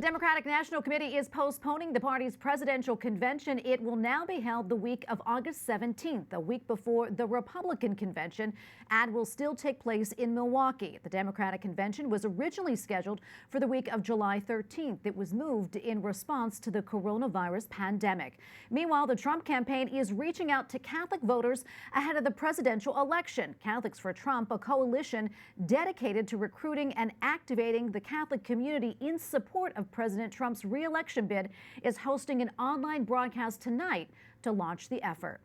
Democratic National Committee is postponing the party's presidential convention. It will now be held the week of August 17th, a week before the Republican convention, and will still take place in Milwaukee. The Democratic convention was originally scheduled for the week of July 13th. It was moved in response to the coronavirus pandemic. Meanwhile, the Trump campaign is reaching out to Catholic voters ahead of the presidential election. Catholics for Trump, a coalition dedicated to recruiting and activating the Catholic community in support of President Trump's re-election bid, is hosting an online broadcast tonight to launch the effort.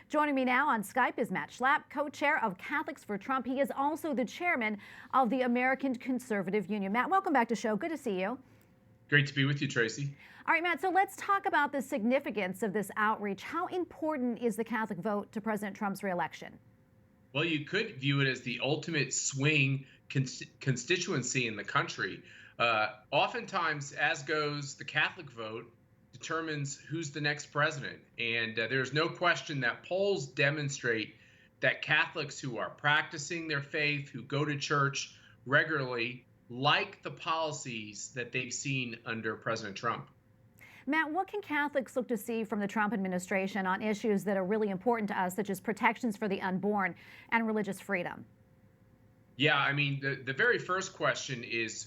Joining me now on Skype is Matt Schlapp, co-chair of Catholics for Trump. He is also the chairman of the American Conservative Union. Matt, welcome back to the show. Good to see you. Great to be with you, Tracy. All right, Matt, so let's talk about the significance of this outreach. How important is the Catholic vote to President Trump's re-election? Well, you could view it as the ultimate swing constituency in the country. Oftentimes, as goes the Catholic vote, determines who's the next president. And there's no question that polls demonstrate that Catholics who are practicing their faith, who go to church regularly, like the policies that they've seen under President Trump. Matt, what can Catholics look to see from the Trump administration on issues that are really important to us, such as protections for the unborn and religious freedom? Yeah, I mean, the very first question is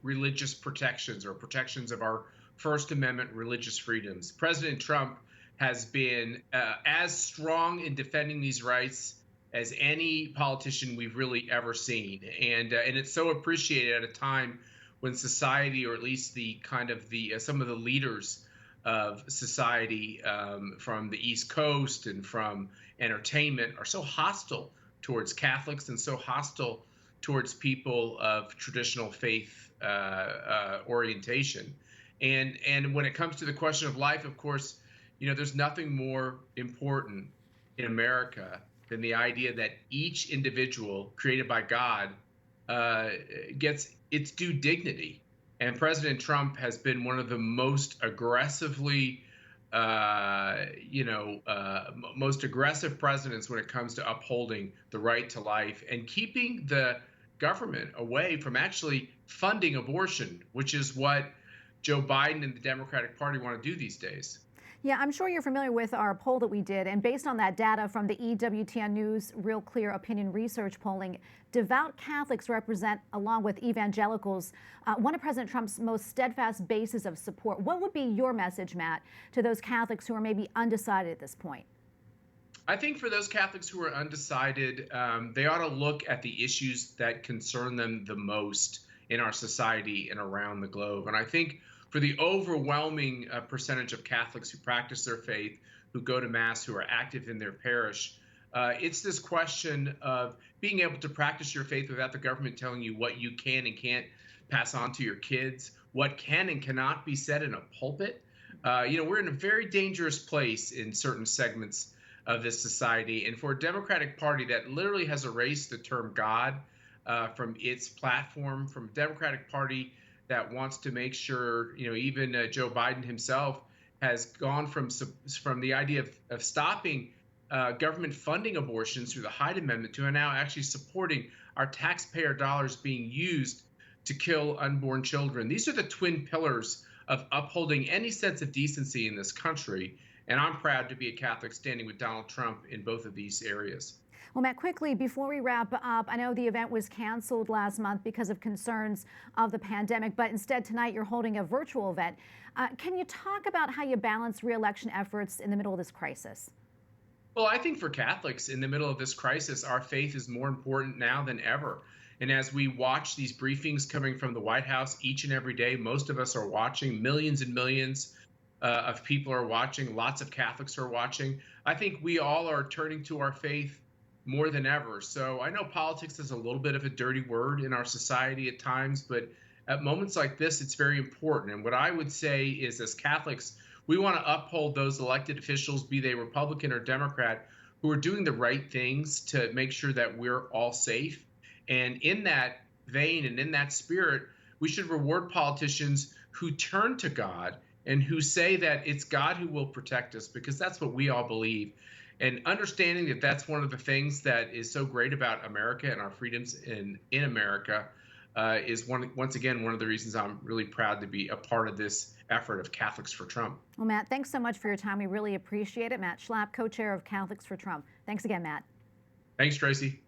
religious protections or protections of our First Amendment religious freedoms. President Trump has been as strong in defending these rights as any politician we've really ever seen. And it's so appreciated at a time when society, or at least the kind of some of the leaders of society from the East Coast and from entertainment are so hostile towards Catholics and so hostile towards people of traditional faith orientation. And when it comes to the question of life, of course, you know, there's nothing more important in America than the idea that each individual created by God gets its due dignity. And President Trump has been one of the most aggressively most aggressive presidents when it comes to upholding the right to life and keeping the government away from actually funding abortion, which is what Joe Biden and the Democratic Party want to do these days. Yeah, I'm sure you're familiar with our poll that we did, and based on that data from the EWTN News Real Clear Opinion Research polling, devout Catholics represent, along with evangelicals, one of President Trump's most steadfast bases of support. What would be your message, Matt, to those Catholics who are maybe undecided at this point? I think for those Catholics who are undecided, they ought to look at the issues that concern them the most in our society and around the globe. And I think for the overwhelming percentage of Catholics who practice their faith, who go to Mass, who are active in their parish, it's this question of being able to practice your faith without the government telling you what you can and can't pass on to your kids, what can and cannot be said in a pulpit. We're in a very dangerous place in certain segments of this society. And for a Democratic Party that literally has erased the term God from its platform, from a Democratic Party that wants to make sure, even Joe Biden himself has gone from the idea of stopping government funding abortions through the Hyde Amendment to now actually supporting our taxpayer dollars being used to kill unborn children. These are the twin pillars of upholding any sense of decency in this country. And I'm proud to be a Catholic standing with Donald Trump in both of these areas. Well, Matt, quickly, before we wrap up, I know the event was canceled last month because of concerns of the pandemic, but instead tonight you're holding a virtual event. Can you talk about how you balance re-election efforts in the middle of this crisis? Well, I think for Catholics in the middle of this crisis, our faith is more important now than ever. And as we watch these briefings coming from the White House each and every day, most of us are watching, millions and millions of people are watching, lots of Catholics are watching. I think we all are turning to our faith more than ever. So I know politics is a little bit of a dirty word in our society at times, but at moments like this, it's very important. And what I would say is, as Catholics, we want to uphold those elected officials, be they Republican or Democrat, who are doing the right things to make sure that we're all safe. And in that vein and in that spirit, we should reward politicians who turn to God and who say that it's God who will protect us, because that's what we all believe. And understanding that that's one of the things that is so great about America and our freedoms in America, is once again one of the reasons I'm really proud to be a part of this effort of Catholics for Trump. Well, Matt, thanks so much for your time. We really appreciate it. Matt Schlapp, co-chair of Catholics for Trump. Thanks again, Matt. Thanks, Tracy.